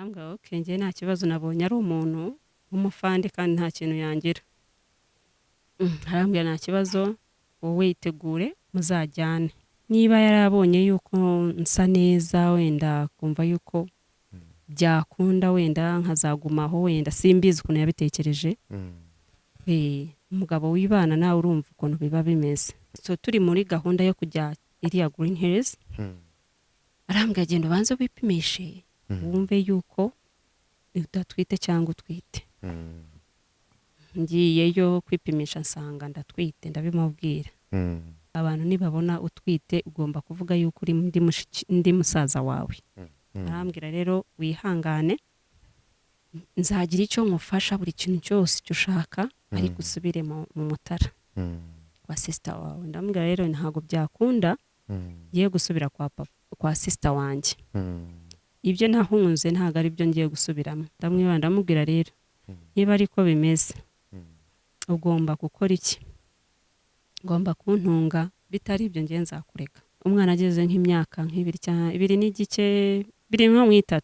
Ambwa okay ngiye nta kibazo nabonye ari umuntu umufande kandi nta kintu yangira. Arambwira nta kibazo wowe yitegure muzajyane. Niba yarabonye yuko nsa neza wenda kumva yuko byakunda wenda nkazagumaho wenda simbizi ukuntu yabitekereje. Umugabo wibana nawe urumva ukuntu biba bimeze. So turi muri gahunda yo kujya iriya Green Hills. Arambwira genda ubanze wipimishe wumve yuko udatwite cyangwa utwite. Ngiyeyo kwipimisha nsanga ndatwite ndabimubwira. Abantu nibabona utwite ugomba kuvuga yuko uri ndi musaza wawe. Arambwira rero wihangane nzagira icyo nkufasha buri kintu cyose cyo ushaka ariko usubire mu Mutara kwa sister wawe. Ndambwira rero ntago byakunda ngiye gusubira kwa sister wanjye. Ibyo nahunze ntago ari byo ngiye gusubiramo. Ndamubwira rero niba ariko bimeze ugomba gukora iki? Ngomba kuntunga bitari ibyo ngiye nzakureka. Umwana ageze nk'imyaka nk'ibiri cyangwa 2 n'igice 2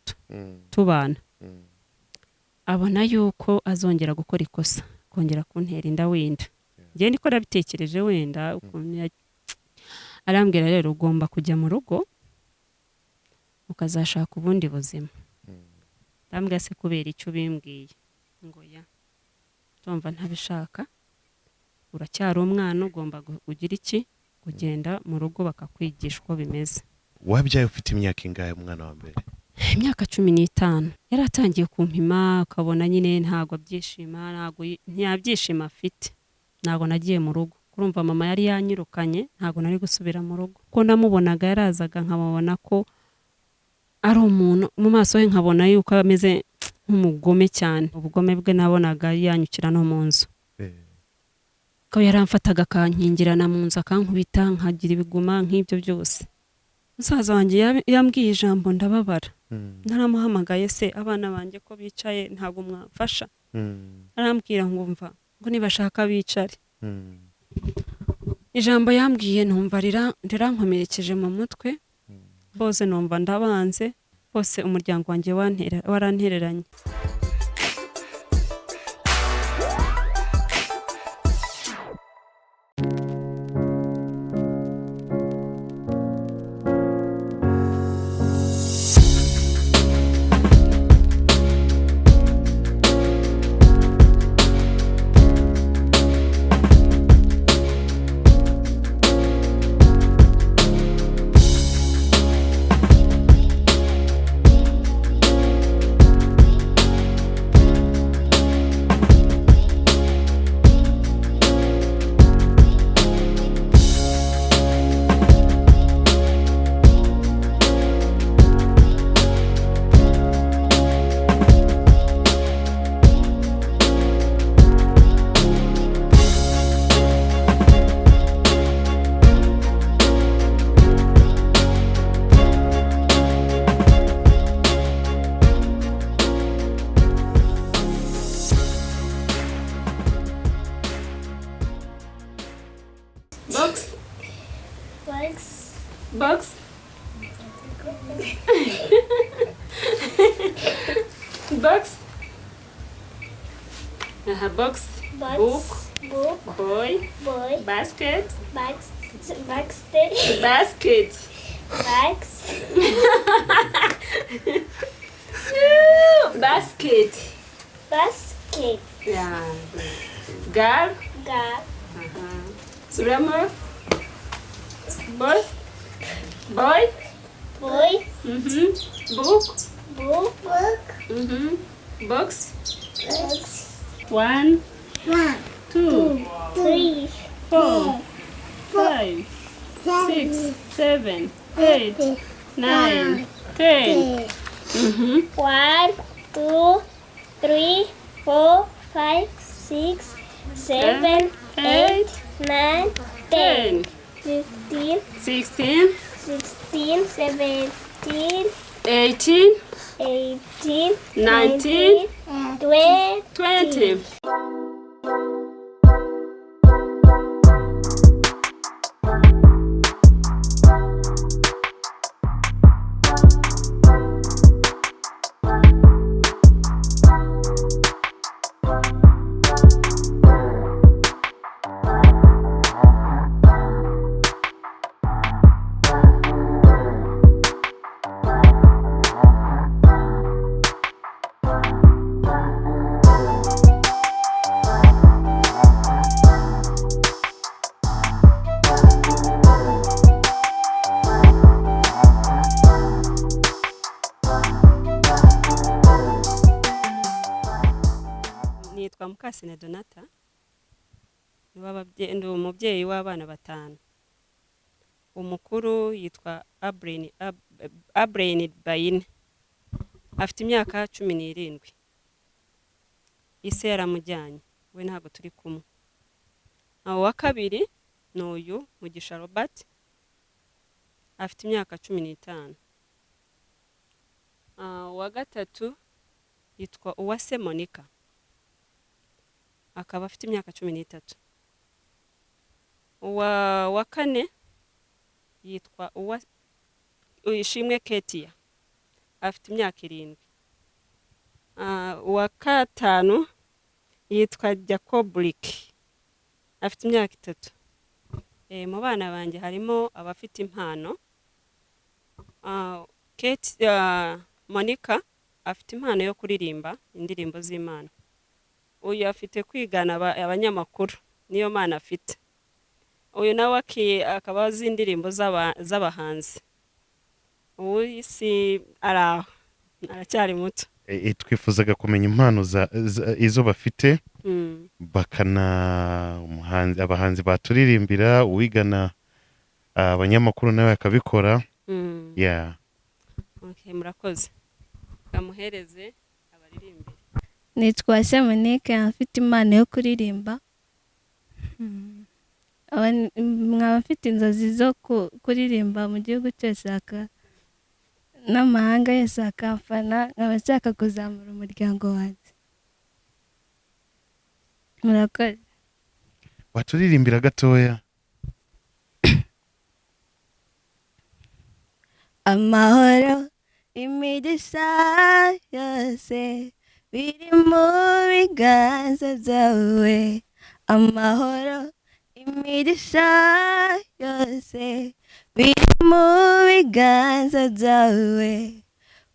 tubana. Abona yuko azongera gukora ikosa kongera kuntera inda wenda. Ngiye ndiko nabitekereje wenda ukuntu arambwira rero ugomba kujya mu rugo ukazashaka ubundi buzima. Ndambwira se kubera icyo bimbwiye ngo ya tumva ntabishaka uracyari umwana ugomba kugira iki kugenda mu rugo bakakwigisha uko bimeze. Wabyaye ufite imyaka ingahe umwana wa mbere? Imyaka 15. Yaratangiye kumpima akabona nyine ntago byishima ntiyabyishima afite. Nago nagiye mu rugo. Kurumva mama yari yanyirukanye ntago nari gusubira mu rugo. Ko namubonaga yarazaga nkababona ko ari umuntu mu maso he nkabona yuko ameze nk'umugome cyane. Ubugome bwe nabonaga yanyukira no mu nzu. Ko yaramfataga kankingirana mu nzu akankubita nkagira ibiguma nk'ibyo byose. Musaza wanjye yambwiye ijambo ndababara. Naramuhamagaye se abana banjye ko bicaye ntago mwafasha. Arambwira ngo mva ngo nibashaka bicare. Ijambo yambwiye numva rirankomerekeje mu mutwe. Bose numva ndabanze bose umuryango wanjye warantereranye. Box. Box. Box. Book. Boy. Basket. Basket. Basket. Yeah. Girl. Subramur. Boy. Book. Box. 1, 2, 3, 4, 5, 6, 7, 8, 9, 10. 1, 2, 3, 4, 5, 6, 7, 8, 9, 10. 15, 16, 17, 18, 19, 20. nitwa Mukasine Donata, ndi umubyeyi w'abana 5. Umukuru yitwa Abrain Bayine, afite imyaka 17. Ise yaramujyanye, we ntabwo turi kumwe. Wa kabiri ni uyu Mugisha Robert, afite imyaka 15. Wa gatatu yitwa Uwase Monica, akaba afite imyaka 13. Wa kane yitwa Uyishimwe Ketia, afite imyaka 7. Wa gatanu yitwa Jacobrick, afite imyaka 3. Mu bana banjye harimo abafite impano. Monica afite impano yo kuririmba indirimbo z'Imana. Uyu afite kwigana abanyamakuru, niyo mana afite. Uyu nawe akaba azi indirimbo z'abahanzi. Uyu si aracyari muto. Twifuzaga kumenya impano izo bafite, abahanzi baturirimbira, uwigana abanyamakuru nawe akabikora. Yeah. Okay, murakoze. Kamuhereze abaririmbira. Nitwa Monique, afite impano yo kuririmba. Mwaba mfite inzozi zo kuririmba mu gihugu cyose n'amahanga yose akamfana, nkaba nshaka kuzamura umuryango wanjye. Murakoze. Waturirimbira gatoya? Amahoro imigisha yose biri mu biganza byawe. Amahoro imigisha yose biri mu biganza byawe.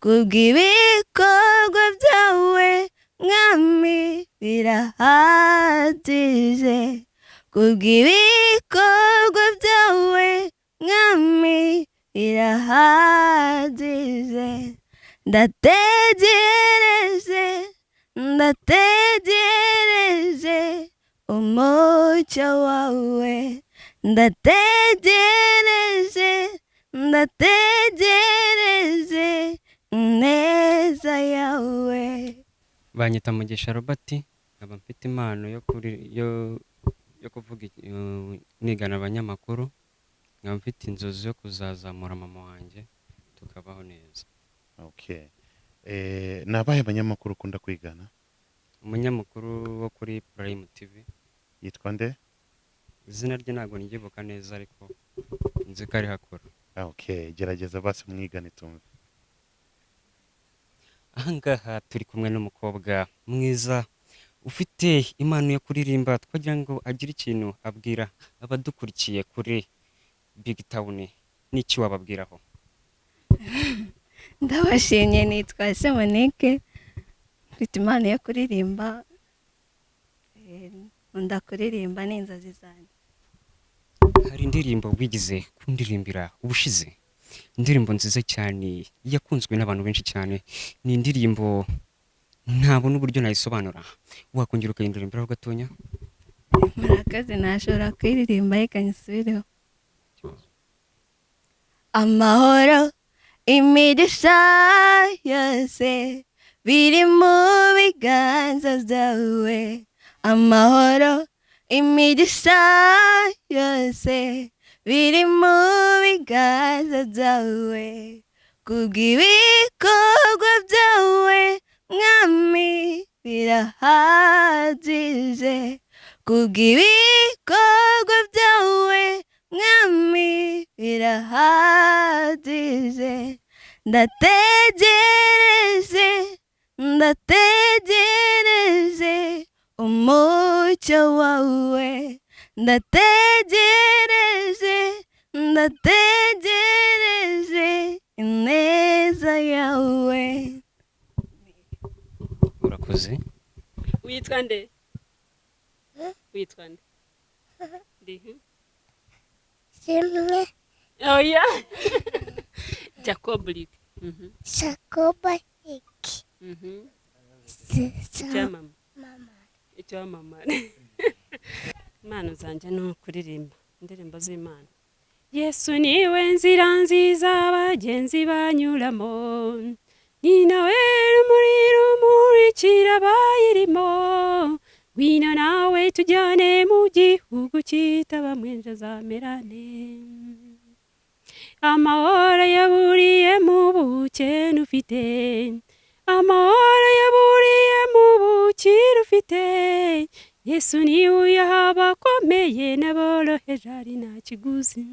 Kubw'ibikorwa byawe mwami birahagije. Kubw'ibikorwa byawe mwami birahagije. Ndategereje umucyo wawe. Ndategereje ineza yawe. Banyita Mugisha Robert, nkaba mfite impano yo kuvuga nigana abanyamakuru. Nkaba mfite inzozi yo kuzazamura mama wanjye tukabaho neza. Okay. Nabaye abanyamakuru ukunda kwigana? Umunyamakuru wo kuri Prime TV. Yitwa nde? Izina rye ntabwo ngibuka neza ariko nzi ko ari hakora. Okay, gerageza basi mwigane tumve. Ahangaha turi kumwe n'umukobwa mwiza ufite impano yo kuririmba, twagira ngo agire ikintu abwira abadukurikiye kuri BigTown. N'iki wababwiraho? Ndabashimye, nitwa Monique, mfite impano yo kuririmba. Nkunda kuririmba n'inzozi zanjye. Hari indirimbo wigize kundirimbira ubushize, indirimbo nziza cyane yakunzwe n'abantu benshi cyane. Ni indirimbo ntabona uburyo nayisobanura, wakongera ukayindirimbiraho gatonya? Murakoze, ntashobora kuyiririmba reka nyisubireho. Amahoro imigisha yose biri mu biganza byawe. Amahoro imigisha yose biri mu biganza byawe. Kubw'ibikorwa byawe mwami birahagije. Kubw'ibikorwa byawe mwami birahagije. Ndategereje umucyo wawe. Ndategereje ineza yawe. Urakoze. Witwa nde? Witwa nde? Ndihi? Simwe Oh yeah. Jacobrick. Shakoba iki Icya mama. mama icyamamare impano zanjye ni ukuririmba indirimbo z'Imana. Yesu niwe nzira nziza abagenzi banyuramo, ni nawe rumuri rumurikira abayirimo, ngwino nawe tujyane mu gihugu kitabamwe nzamerane. Amahoro yaburiye mu bukene ufite, amahoro yaburiye mu bukire ufite, Yesu niwe uyaha abakomeye n'aboroheje ari nta kiguzi.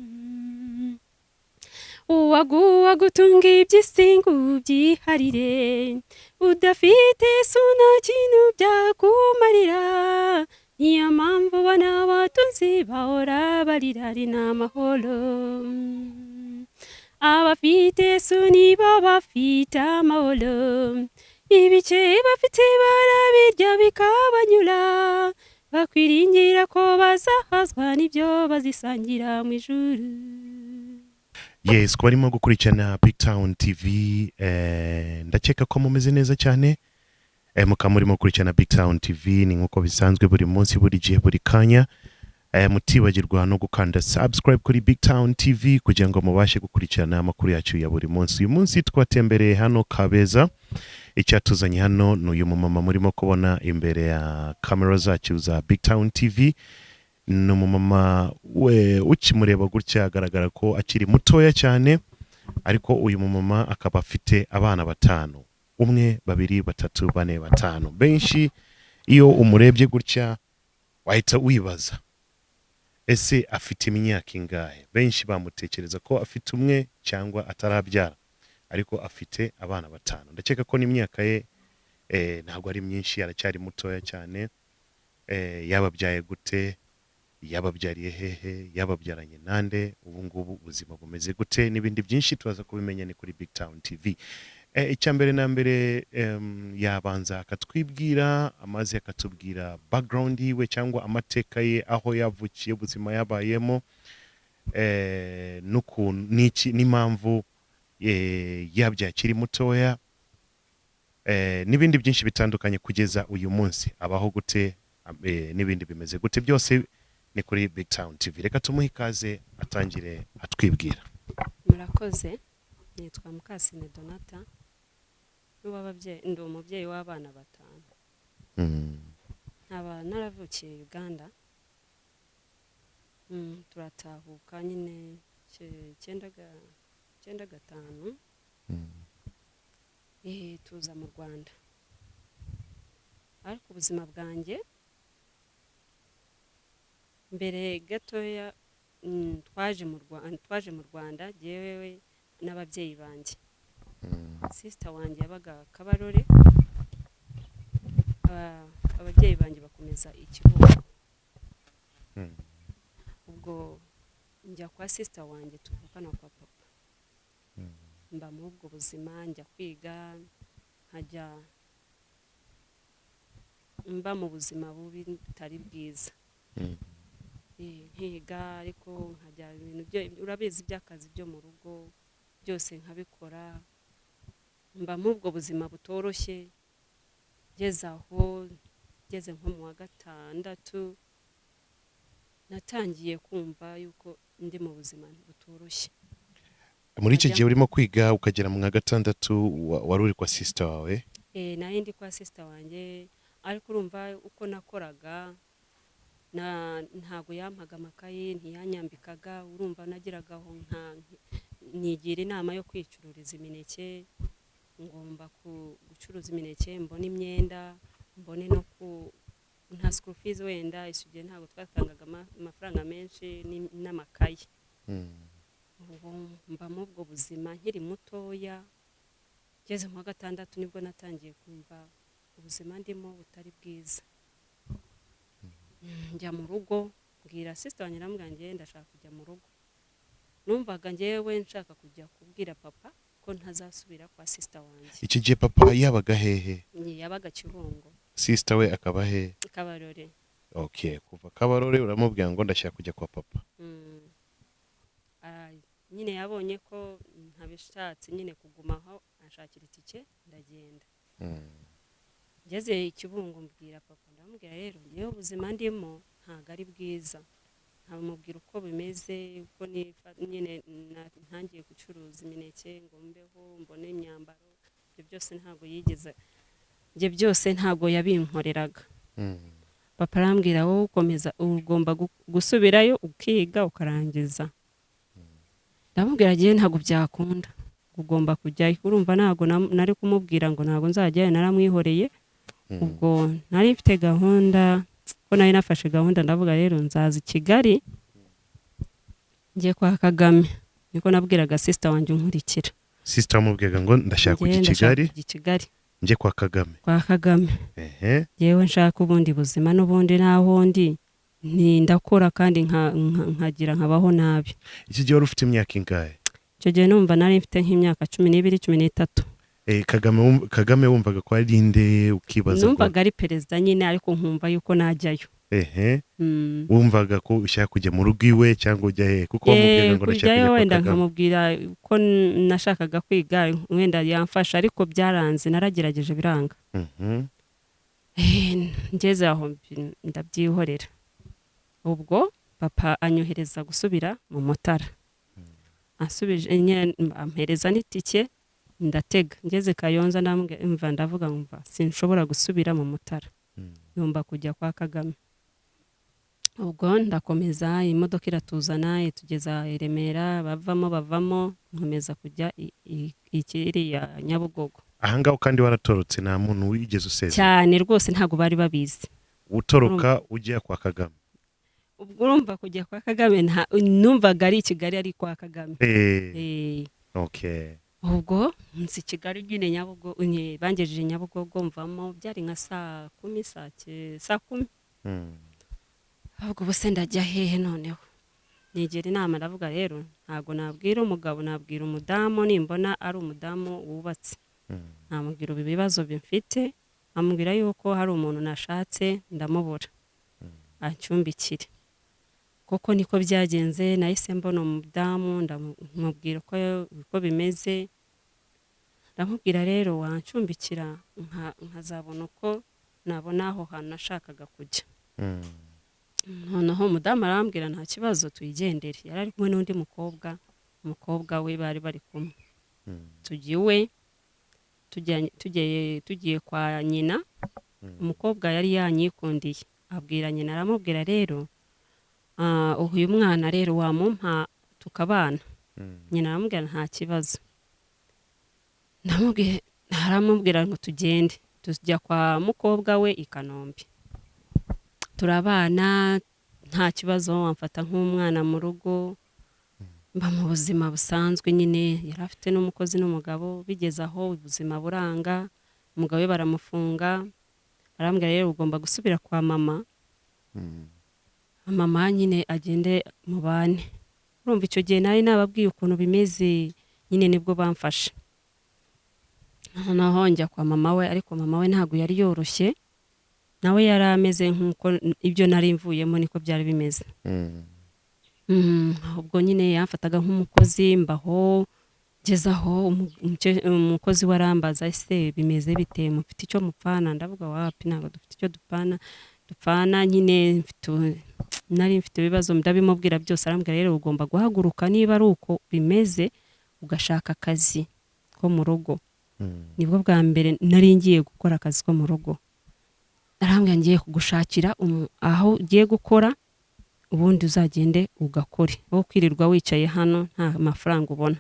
Uwaguha gutunga iby'isi ngo ubyiharire, udafite Yesu nta kintu byakumarira, niyo mpamvu abana b'abatunzi bahora barira ari n'amahoro. Abafite Yesu nibo bafite amahoro, ibice bafite barabirya bikabanyura, bakwiringira ko bazahazwa n'ibyo bazisangira mu ijuru. Yes, ko barimo gukurikirana BigTown TV, ndakeka ko mumeze neza cyane. Mukaba murimo gukurikirana BigTown TV ni nkuko bisanzwe buri munsi buri gihe buri kanya. Mutibagirwa no gukanda subscribe kuri BigTown TV kugira ngo mubashe gukurikirana amakuru yacu ya buri munsi. Uyu munsi twatembereye hano Kabeza. Icyatuzanye hano n'uyu mumama murimo kubona imbere ya kamera zacu za BigTown TV. Ni umumama we ukimureba gutya agaragara ko akiri mutoya cyane, ariko uyu mumama akaba afite abana 5, 1, 2, 3, 4, 5. Benshi iyo umurebye gutya wahita wibaza ese afite imyaka ingahe. Benshi bamutekereza ko afite umwe cyangwa atarabyara, ariko afite abana 5. Ndakeka ko n'imyaka ye ntabwo ari myinshi, aracyari mutoya cyane. Yababyaye gute, yababyariye hehe, yababyaranye nande, ubu ngubu ubuzima bumeze gute, n'ibindi byinshi tubaza kubimenya ni kuri BigTown TV. Icyambere na mbere yabanza akatwibwira, amaze akatubwira background yiwe cyangwa amateka ye, aho yavukiye, ubuzima yabayemo, n'ukuntu n'impamvu yabyaye akiri mutoya, n'ibindi byinshi bitandukanye kugeza uyu munsi abaho gute, n'ibindi bimeze gute, byose ni kuri BigTown TV. Reka tumuhe ikaze atangire atwibwira. Murakoze, nitwa Mukasine Donata, ndi umubyeyi w'abana 5. Nkaba naravukiye Uganda, turatahuka nyine 95 tuza mu Rwanda. Ariko ubuzima bwanjye mbere gatoya twaje mu Rwanda jewe n'ababyeyi banjye. Sister wanjye yabaga Kabarore, ababyeyi banjye bakomeza Ikirugo. Ubwo njya kwa sister wanjye tuvukana kwa papa, mba mu ubwo buzima, njya kwiga, nkajya mba mu buzima bubi bitari bwiza. Nkiga ariko nkajya ibintu byo urabizi by'akazi byo mu rugo byose nkabikora, mba mu ubwo buzima butoroshye. Ngeze nko mu wa 6 natangiye kumva yuko ndi mu buzima butoroshye. Muri icyo gihe urimo kwiga ukagera mu wa 6 wari uri kwa sister wawe? Nayo ndi kwa sister wanjye, ariko urumva uko nakoraga ntago yampaga amakaye, ntiyanyambikaga. Urumva nagiragaho nigira inama yo kwicururiza imineke, ngomba gucuruza imineke, mbone imyenda, mbone no nta school fees wenda isugiye, ntago twatangaga amafaranga menshi n'amakaye. Mba mu ubwo buzima nkiri mutoya. Ngeze mu wa 6 nibwo natangiye kumva ubuzima ndimo butari bwiza. Njya mu rugo, mbwira sister wanjye namubwiye ndashaka kujya mu rugo. Numvaga ngewe nshaka kujya kubwira papa ko ntazasubira kwa sister wanjye. Iki gihe papa yabaga hehe? Yabaga Kibungo. Sister we akaba he? Kabarore. Okay, kuva Kabarore uramubwira ngo ndashaka kujya kwa papa. Nyine yabonye ko ntabishatse nyine kugumaho, ashakira itike ndagenda. ngeze ikibungo mbwira papa ndamubwira rero niyo ubuzima ndimo ntago ari bwiza nkamubwira uko bimeze uko nyine ntangiye gucuruza imineke ngo mbeho mbone imyambaro ibyo byose ntago yigeze ibyo byose ntago yabinkoreraga papa arambwira wowe ukomeza ugomba gusubirayo ukiga ukarangiza ndamubwira agiye ntago byakunda ugomba kujyayo urumva ntago nari kumubwira ngo ntago nzajyayo naramwihoreye ubwo nari mfite gahunda ko nari nafashe gahunda ndavuga rero nzaza i Kigali ngiye kwa Kagame niko nabwiraga sister wanjye unkurikira sister amubwiraga ngo ndashaka kujya i Kigali nje kwa Kagame yewe nshaka ubundi buzima n'ubundi naho ndi ndakora kandi nkagira nkabaho nabi iki gihe wari ufite imyaka ingahe icyo gihe numva nari mfite nk'imyaka 12 13 Kagame wumvaga ko ari inde ukibaza numvaga ari perezida nyine ariko nkumva yuko najyayo wumvaga ko ushaka kujya mu rugo iwe cyangwa ujya he kuko wamubwiraga ngo ndashaka kujya wenda nkamubwira ko nashakaga kwiga wenda yamfasha ariko byaranze naragerageje biranga ngeze aho ndabyihorera ubwo papa anyohereza gusubira mu Mutara asubije ampereza n'itike ndatega ngeze Kayonza ndamva ndavuga ngumva sinshobora gusubira mu Mutara yumva kujya kwa Kagame ubwo ndakomeza imodoka iratuzana itugeza i Remera bavamo nkomeza kujya ikiri ya Nyabugogo ahangaho kandi waratorotse nta muntu wigeze useze cyane rwose ntago bari babizi utoroka ujya kwa Kagame ubwo urumva kujya kwa Kagame numvaga ari i Kigali ari kwa Kagame okay ubwo nzi Kigali nyine Nyabugogo bangejeje Nyabugogo mvamo byari nka saa 10 ubwo bose ndajya hehe noneho nigera inama ndavuga rero ntago nabwira umugabo nabwira umudamu nimbona ari umudamu wubatse namubwira ibibazo bimfite amubwira yuko hari umuntu nashatse ndamubura ancumbikire kuko niko byagenze nahise mbona umudamu ndamubwira uko bimeze ndamubwira rero wancumbikira nkazabona uko nabona aho hantu nashakaga kujya noneho umudamu arambwira nta kibazo tuyigendere yari ari kumwe n'undi umukobwa we bari kumwe tugiye tugiye kwa nyina umukobwa yari yanyikundiye abwira nyina aramubwira rero uyu mwana rero wamumpa tukabana nyina aramubwira nta kibazo aramubwira ngo tugende tujya kwa mukobwa we i Kanombe turabana nta kibazo wamfata nk'umwana mu rugo mba mu buzima busanzwe nyine yari afite n'umukozi n'umugabo bigeze aho ubuzima buranga umugabo we baramufunga arambwira rero ugomba gusubira kwa mama mama nyine agende mu bane urumva icyo gihe nari nababwiye ukuntu bimeze nyine nibwo bamfashe noneho njya kwa mama we ariko mama we ntago yari yoroshye nawe yari ameze nk'uko ibyo nari mvuyemo niko byari bimeze ubwo nyine yamfataga nk'umukozi mbaho gezaho umukozi warambaza ese bimeze bite mufite icyo mupfana ndavuga wapi ntabwo dufite icyo dupfana nyine nari mfite ibibazo ndabimubwira byose arambwira rero ugomba guhaguruka niba ari uko bimeze ugashaka akazi ko mu rugo nibwo bwa mbere nari ngiye gukora akazi ko mu rugo arambwira ngiye kugushakira aho ugiye gukora ubundi uzagende ugakore wowe kwirirwa wicaye hano nta mafaranga ubona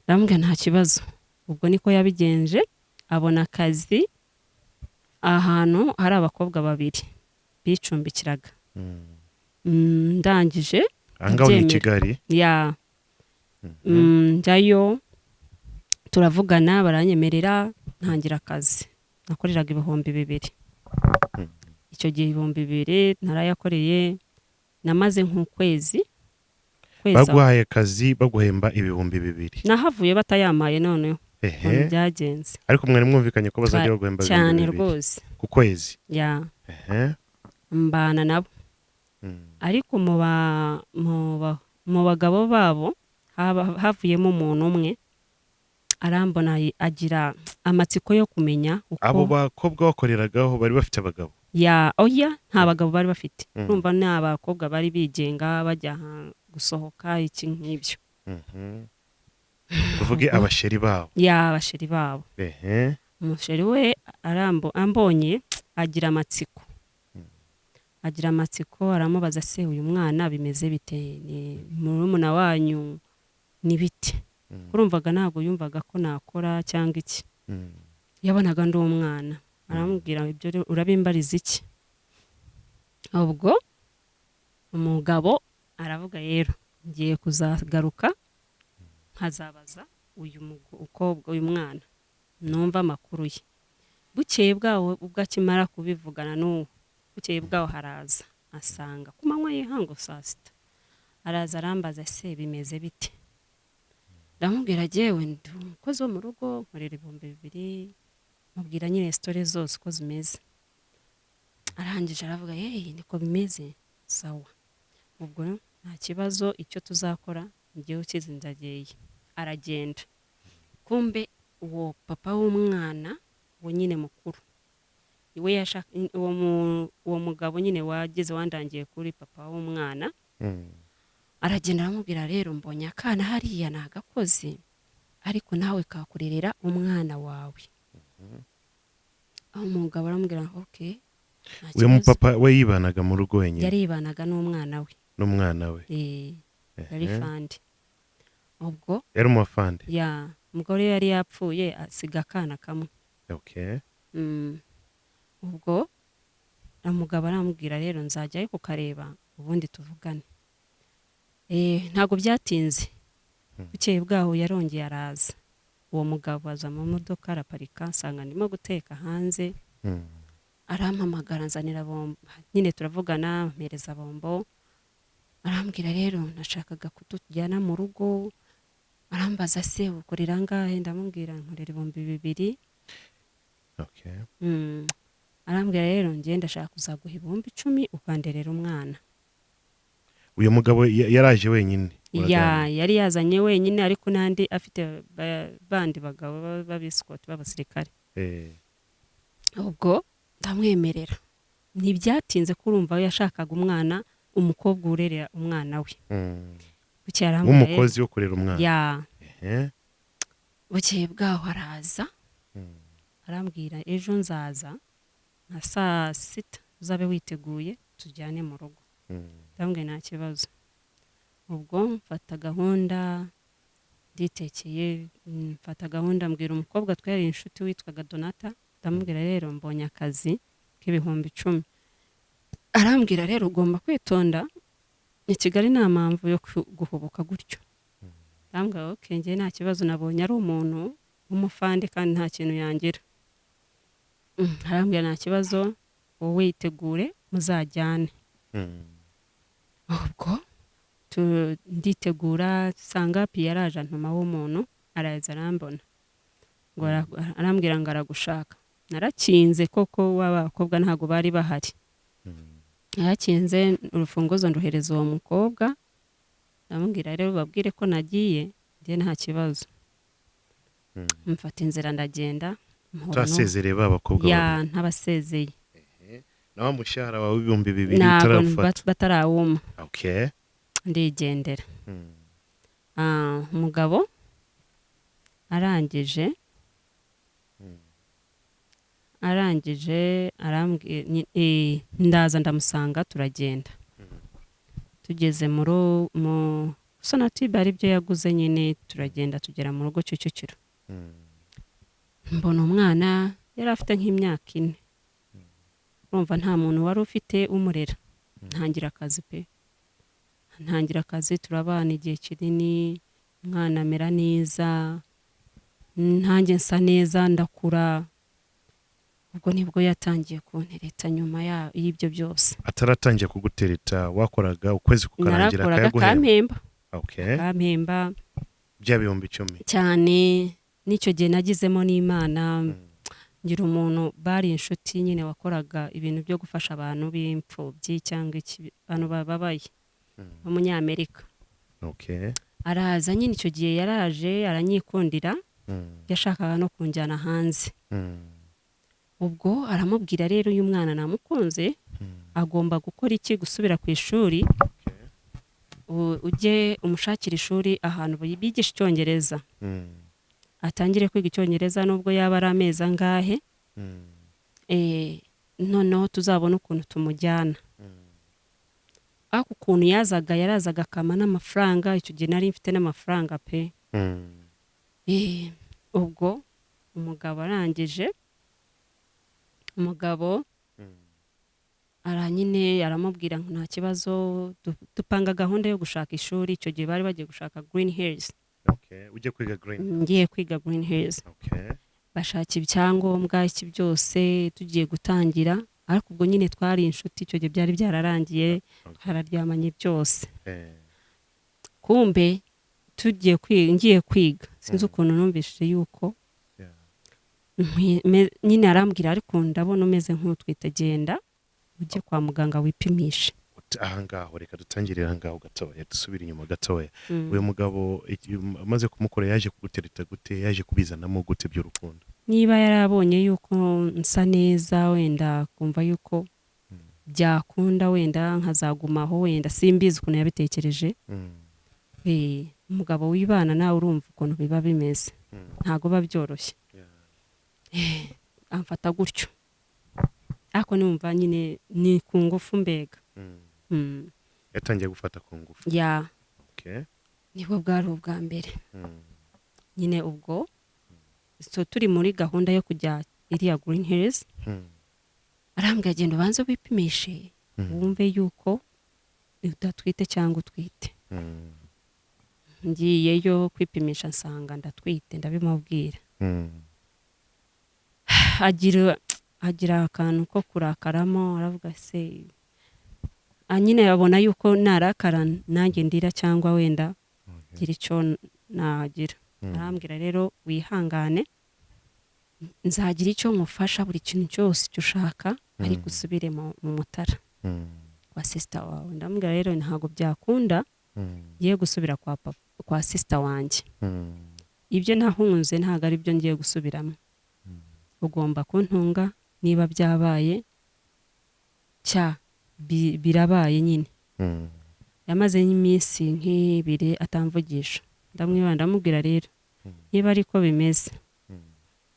arambwira nta kibazo ubwo niko yabigenje abona akazi ahantu hari abakobwa babiri bicumbikiraga ndangije ahangaho ni Kigali njyayo turavugana baranyemerera ntangira akazi nakoreraga 2,000 icyo gihe 2,000 narayakoreye namaze nk'ukwezi baguhaye akazi baguhemba 2,000 nahavuye batayamaye noneho byagenze ariko mwari mwumvikanye ko bazajya baguhemba 2,000 cyane rwose ku kwezi mbana nabo ariko mu bagabo babo havuyemo umuntu umwe arambona agira amatsiko yo kumenya uko abo bakobwa wakoreragaho bari bafite abagabo oya nta bagabo bari bafite Mhm. urumva ni abakobwa bari bigenga bajya gusohoka iki nk'ibyo tuvuge abasheri babo abasheri babo umusheri we ambonye agira amatsiko aramubaza se uyu mwana bimeze bite ni murumuna wanyu ni bite urumvaga ntabwo yumvaga ko nakora cyangwa iki yabonaga ndi umwana aramubwira ibyo urabimbariza iki ubwo umugabo aravuga rero ngiye kuzagaruka nkazabaza uyu mwana numva amakuru ye bukeye bwaho ubwo akimara kubivugana n'uwo bukeye bwaho haraza asanga ku manywa y'ihangu saa sita araza arambaza se bimeze bite ndamubwira jyewe ndi umukozi wo mu rugo nkorera 2,000 mubwira nyine story zose uko zimeze arangije aravuga niko bimeze sawa ubwo nta kibazo icyo tuzakora ngiye ukizindagiye aragenda kumbe uwo papa w'umwana wo nyine mukuru iwe uwo mugabo nyine wageze wandangiye kuri papa w'umwana aragenda aramubwira rero mbonye akana hariya nagakoze ariko nawe kakurerera umwana wawe aho umugabo aramubwira okay uyu mupapa we yibanaga mu rugo wenyine yari yibanaga n'umwana we yari fandi ubwo yari umufandi umugore yari yapfuye asiga akana kamwe ubwo umugabo aramubwira rero nzajyayo kukareba ubundi tuvugane ntabwo byatinze bukeye bwaho yarongeye araza uwo mugabo aza mu modoka araparika nsanga ndimo guteka hanze arampamagara nzanira bombo nyine turavugana mpereza bombo arambwira rero nashakaga kutujyana mu rugo arambaza se ukorera ngahe ndamubwira nkorera 2,000 arambwira rero ngiye ndashaka kuzaguha 10,000 ukanderera umwana uyu mugabo yaraje wenyine yari yazanye wenyine ariko nandi afite bandi bagabo b'abiskoti b'abasirikare ubwo ndamwemerera ntibyatinze kurumva yashakaga umwana umukobwa urerera umwana we umukozi wo kurera umwana bukeye bwaho araza arambwira ejo nzaza nka saa 6 uzabe witeguye tujyane mu rugo ndambwira nta kibazo ubwo mfata gahunda nditekeye mfata gahunda mbwira umukobwa twari inshuti witwaga Donata ndamubwira rero mbonye akazi k'10,000 arambwira rero ugomba kwitonda i Kigali nta mpamvu yo guhubuka gutyo ndambwira okay ngiye nta kibazo nabonye ari umuntu w'umufandi kandi nta kintu yangira arambwira nta kibazo wowe yitegure muzajyane ubwo nditegura sangapi yaraje antuma w'umuntu araza arambona ngo arambwira ngo aragushaka narakinze koko w'abakobwa ntago bari bahari narakinze urufunguzo nduhereza uwo mukobwa ndamubwira rero babwire ko nagiye ndiye nta kibazo mfata inzira ndagenda turasezereye b'abakobwa ntabasezeye nawe mushahara wawe 2,000 utarafata batarawuma ndigendera umugabo arangije ndaza ndamusanga turagenda tugeze mu sonatube ari byo yaguze nyine turagenda tugera mu rugo Kicukiro mbona umwana yari afite nk'imyaka 4 urumva nta muntu wari ufite umurera ntangira akazi turabana igihe kinini umwana amera neza ntange nsa neza ndakura ubwo nibwo yatangiye kuntereta nyuma y'ibyo byose ataratangiye kugutereta wakoraga ukwezi kukarangira akayaguhemba kampemba bya 10,000 cyane n'icyo gihe nagizemo n'Imana ngira umuntu bari inshuti nyine wakoraga ibintu byo gufasha abantu b'imfubyi cyangwa abantu bababaye umunyamerika araza nyine icyo gihe yaraje aranyikundira yashakaga no kunjyana hanze. Ubwo aramubwira rero uyu mwana namukunze agomba gukora iki, gusubira ku ishuri, ujye umushakira ishuri ahantu bigisha icyongereza, atangire kwiga icyongereza nubwo yaba ari amezi angahe, noneho tuzabona ukuntu tumujyana. Ako ukuntu yarazaga akama n'amafaranga, icyo gihe nari mfite n'amafaranga pe. Ubwo umugabo arangije, umugabo aranyine aramubwira ngo nta kibazo, dupanga gahunda yo gushaka ishuri. Icyo gihe bari bagiye gushaka Green Hills. Ujye kwiga Green? Ngiye kwiga Green Hills. Bashaka ibyangombwa iki byose tugiye gutangira, ariko ubwo nyine twari inshuti. Icyo gihe byari byararangiye, hararyamanye byose. Kumbe ngiye kwiga, sinzi ukuntu numvise yuko nyine arambwira, ariko ndabona umeze nk'utwite, genda ujye kwa muganga wipimishe. Ahangaho reka dutangirira ahangaho gatoya, dusubire inyuma gatoya. Uyu mugabo amaze kumukora yaje kugutereta gute, yaje kubizanamo gute by'urukundo? Niba yarabonye yuko nsa neza, wenda kumva yuko byakunda, wenda nkazagumaho, wenda simbizi ukuntu yabitekereje. Umugabo wibana nawe urumva ukuntu biba bimeze, ntago biba byoroshye. Amfata gutyo, ariko numva nyine ni ku ngufu mbega. Yatangiye gufata ku ngufu? Nibwo bwari ubwa mbere. Nyine ubwo turi muri gahunda yo kujya iriya Green Hills, arambwira genda ubanze wipimishe wumve yuko udatwite cyangwa utwite. Ngiyeyo kwipimisha nsanga ndatwite, ndabimubwira. Agira akantu ko kurakaramo, aravuga se nyine yabona yuko narakara nanjye ndira cyangwa wenda gira icyo nagira. Arambwira rero wihangane, nzagira icyo mufasha, buri kintu cyose icyo ushaka, ariko usubire mu Mutara kwa sister wawe. Ndamubwira rero ntago byakunda ngiye gusubira kwa sister wanjye. Ibyo nahunze ntago ari byo ngiye gusubiramo, ugomba kuntunga. Niba byabaye birabaye nyine. Yamaze iminsi nk'ibiri atamvugisha. Ndamubwira rero niba ariko bimeze,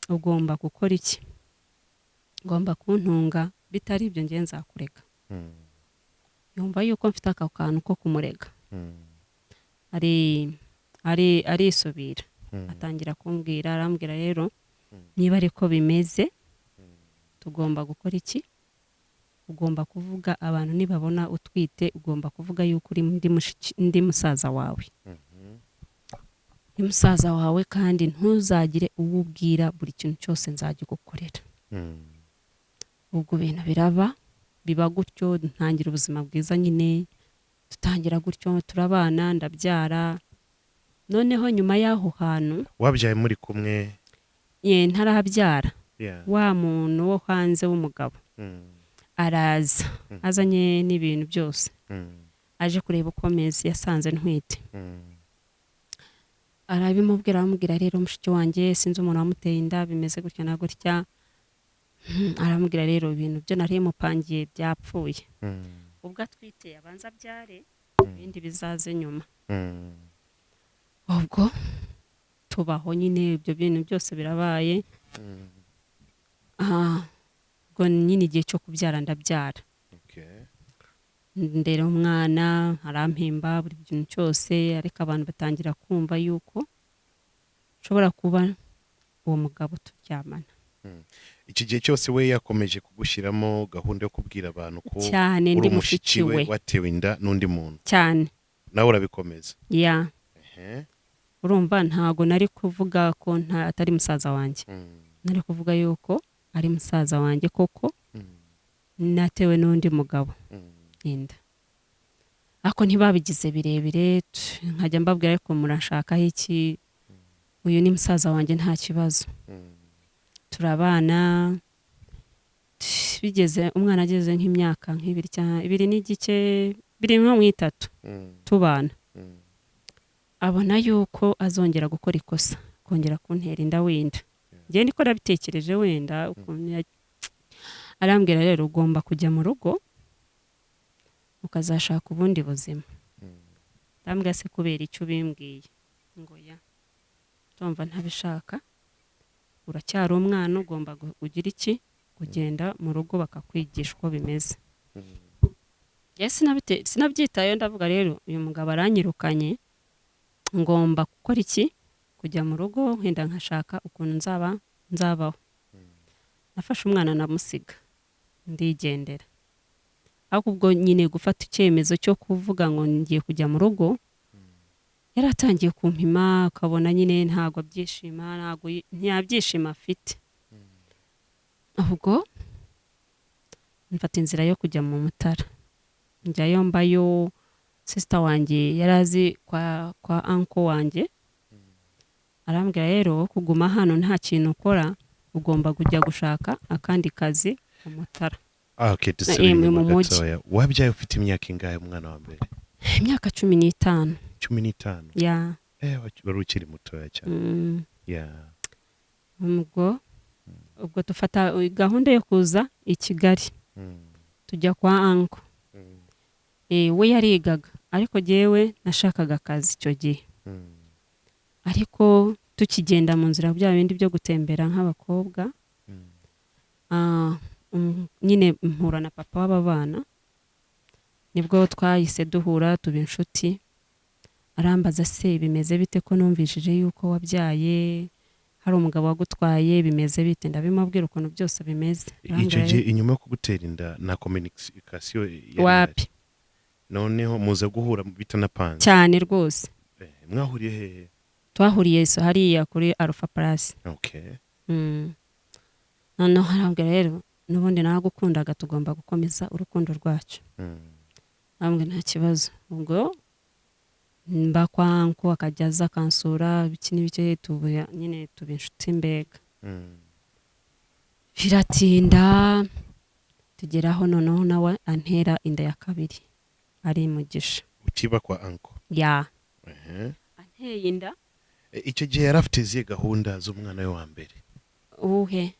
ugomba gukora iki, ugomba kuntunga, bitari ibyo ngiye nzakurega. Yumva yuko mfite ako kantu ko kumurega, arisubira, atangira kumbwira. Arambwira rero niba ariko bimeze, tugomba gukora iki, ugomba kuvuga, abantu nibabona utwite ugomba kuvuga yuko uri ndi musaza wawe. Ni musaza wawe, kandi ntuzagire uwo ubwira, buri kintu cyose nzajya gukorera. Ubwo bintu biba gutyo, ntangira ubuzima bwiza nyine, dutangira gutyo, turabana, ndabyara. Noneho nyuma y'aho hantu, wabyaye muri kumwe? Ntarabyara. Wa muntu wo hanze w'umugabo araza, azanye n'ibintu byose, aje kureba uko meze, yasanze ntwite. Arabimubwira, aramubwira rero mushiki wanjye sinzi umuntu wamuteye inda, bimeze gutya na gutya. Aramubwira rero ibintu byo nari mupangiye byapfuye, ubwo atwite abanza byare, ibindi bizaze nyuma. Ubwo tubaho nyine, ibyo bintu byose birabaye. Ubwo nyine igihe cyo kubyara ndabyara. Ndera umwana, arampemba buri kintu cyose, ariko abantu batangira kumva yuko nshobora kuba uwo mugabo turyamana. Iki gihe cyose we yakomeje kugushyiramo gahunda yo kubwira abantu ko cyane ndi mushiki we watewe inda n'undi muntu cyane, nawe urabikomeza? Urumva ntago nari kuvuga ko atari musaza wanjye, nari kuvuga yuko ari musaza wanjye koko natewe n'undi mugabo inda. Ako ntibabigize birebire, nkajya mbabwira ariko murashakaho iki, uyu ni musaza wanjye nta kibazo. Turabana, bigeze umwana ageze nk'imyaka ibiri n'igice, biri nko mu 3 tubana. Abona yuko azongera gukora ikosa, kongera kuntera inda wenda njye niko nabitekereje wenda arambwira rero ugomba kujya mu rugo ukazashaka ubundi buzima ndambwira se kubera icyo bimbwiye ngo ya tumva ntabishaka uracyari umwana ugomba kugira iki kugenda mu rugo bakakwigisha uko bimeze sinabyitayeho ndavuga rero uyu mugabo aranyirukanye ngomba gukora iki kujya mu rugo wenda nkashaka ukuntu nzabaho nafashe umwana namusiga ndigendera ariko ubwo nyine gufata icyemezo cyo kuvuga ngo ngiye kujya mu rugo yaratangiye kumpima akabona nyine ntago abyishima ntiyabyishima afite ahubwo mfata inzira yo kujya mu Mutara njyayo mbayo sister wanjye yarazi kwa uncle wanjye arambwira rero kuguma hano nta kintu ukora ugomba kujya gushaka akandi kazi mu Mutara okay dusubire mu mujyi wabyaye ufite imyaka ingahe umwana wa mbere imyaka 15 15 ya wari ukiri mutoya cyane ya ubwo tufata gahunda yo kuza i Kigali tujya kwa uncle we yarigaga ariko jewe nashakaga akazi icyo gihe ariko tukigenda mu nzira bya bindi byo gutembera nk'abakobwa nyine mpura na papa w'abana nibwo twahise duhura tuba inshuti arambaza se bimeze bite ko numvishije yuko wabyaye hari umugabo wagutwaye bimeze bite ndabimubwira ukuntu byose bimeze icyo gihe inyuma yo kugutera inda na communication wapi noneho muza guhura bitanapanze cyane rwose mwahuriye hehe twahuriye hariya kuri Alpha Plus okay noneho harambwira rero n'ubundi nagukundaga tugomba gukomeza urukundo rwacu arambwira nta kibazo ubwo mba kwanko akajyaza kansura biki n'ibike tubuya nyine tuba inshuti mbega biratinda tugeraho noneho nawe antera inda ya kabiri ari mugisha ukiba kwa anko ya anteye inda icyo gihe yarafite izihe gahunda z'umwana we wa mbere uhe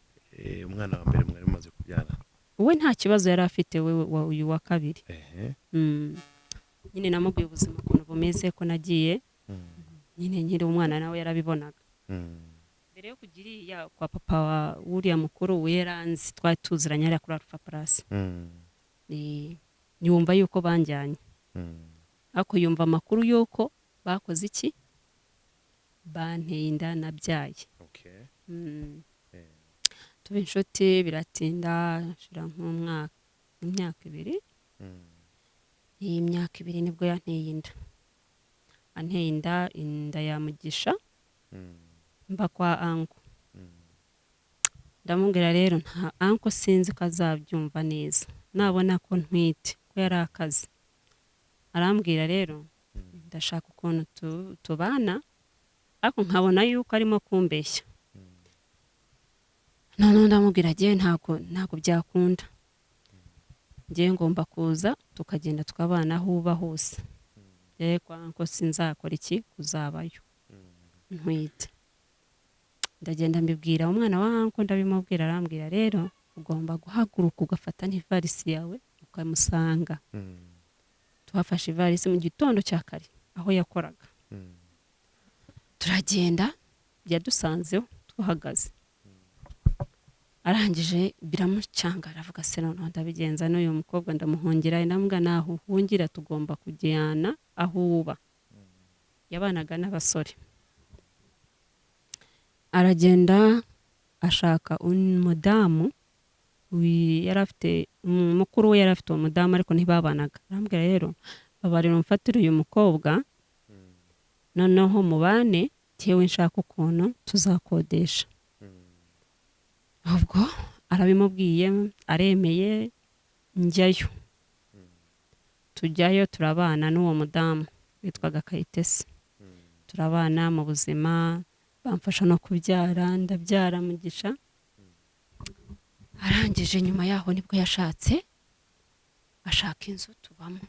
umwana wa mbere mwari mumaze kubyara we nta kibazo yari afite we uyu wa kabiri nyine namubwiye ubuzima ukuntu bumeze ko nagiye nyine nyiri umwana nawe yarabibonaga mbere yo kugira kwa papa wa uriya mukuru we yaranzi twari tuziranye hariya kuri Alpha Plus yumva yuko banjyanye ariko yumva amakuru yuko bakoze iki banteye inda nabyaye tuba inshuti biratinda shira nk'umwaka imyaka 2 iyi myaka 2 nibwo yanteye inda anteye inda ya mugisha mba kwa anko ndamubwira rero nta anko sinzi ko azabyumva neza nabona ko ntwite ko yari akazi arambwira rero ndashaka ukuntu tubana ariko nkabona yuko arimo kumbeshya none ndamubwira agiye ntabwo byakunda ngiye ngomba kuza tukagenda tukabana aho uba hose yego anko sinzakora iki kuzabayo ntwite ndagenda mbibwira umwana wa anko ndabimubwira arambwira rero ugomba guhaguruka ugafata n'ivarisi yawe ukamusanga tuhafashe ivarisi mu gitondo cya kare aho yakoraga turagenda byadusanzeho tuhagaze arangije biramucanga aravuga se none ndabigenza n'uyu mukobwa ndamuhungira ndambwa naho uhungira tugomba kujyana aho uba yabanaga n'abasore aragenda ashaka umudamu yarafite mukuru we yarafite umudamu ariko ntibabanaga arambwira rero babarira umfatira uyu mukobwa noneho mubane tewe nshaka ukuntu tuzakodesha ubwo arabimubwiye aremeye njyayo tujyayo turabana n'uwo mudamu witwaga Kayitesi turabana mu buzima bamfasha no kubyara ndabyara mugisha arangije nyuma yaho nibwo yashatse ashaka inzu tubamo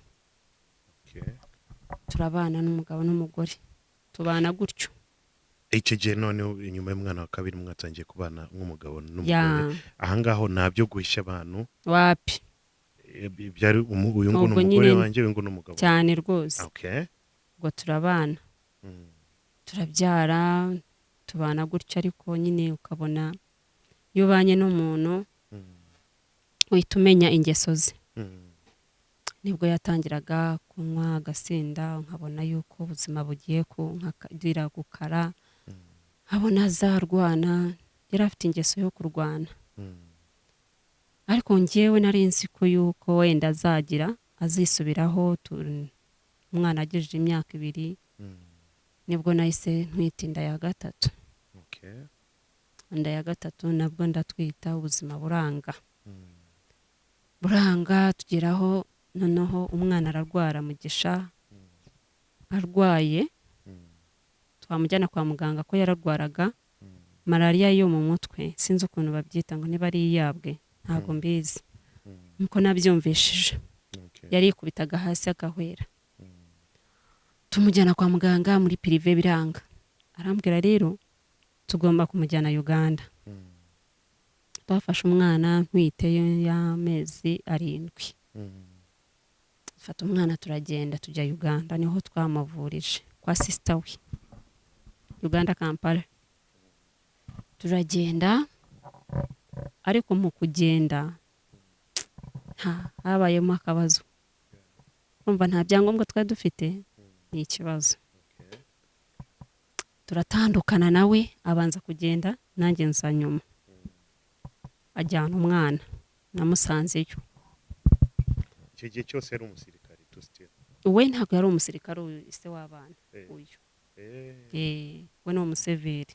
turabana n'umugabo n'umugore tubana gutyo icyo gihe noneho inyuma y'umwana wa kabiri mwatangiye kubana nk'umugabo n'umugore ya ahangaho ntabyo guhisha abantu wapi byari uyu ngo ubwo n'umugore nyine wanjye uyu ngo n'umugabo cyane rwose okay ubwo turabana turabyara tubana gutyo ariko nyine ukabona iyo ubanye n'umuntu uhita umenya ingeso ze nibwo yatangiraga kunywa agasinda nkabona yuko ubuzima bugiye kunkadira gukara nkabona azarwana yari afite ingeso yo kurwana ariko njyewe nari nzi ko yuko wenda azisubiraho umwana agejeje imyaka 2 nibwo nahise ntwita inda ya gatatu inda ya gatatu nabwo ndatwita ubuzima buranga tugeraho noneho umwana ararwara mugisha arwaye twamujyana kwa muganga ko yararwaraga malaria yo mu mutwe sinzi ukuntu babyita ngo niba ari iyabwe ntago mbizi nkuko nabyumvishije yari ikubitaga hasi agahwera tumujyana kwa muganga muri privé biranga arambwira rero tugomba kumujyana Uganda twafashe umwana ntwite y'amezi 7 fata umwana turagenda tujya Uganda niho twamuvurije kwa sister we Uganda Kampala turagenda ariko mu kugenda habayemo akabazo urumva nta byangombwa twari dufite ni ikibazo turatandukana nawe abanza kugenda nanjye nza nyuma ajyana umwana namusanzeyo icyo gihe cyose yari umusirikare we ntabwo yari umusirikare ise w'abana uyu we ni umuseveri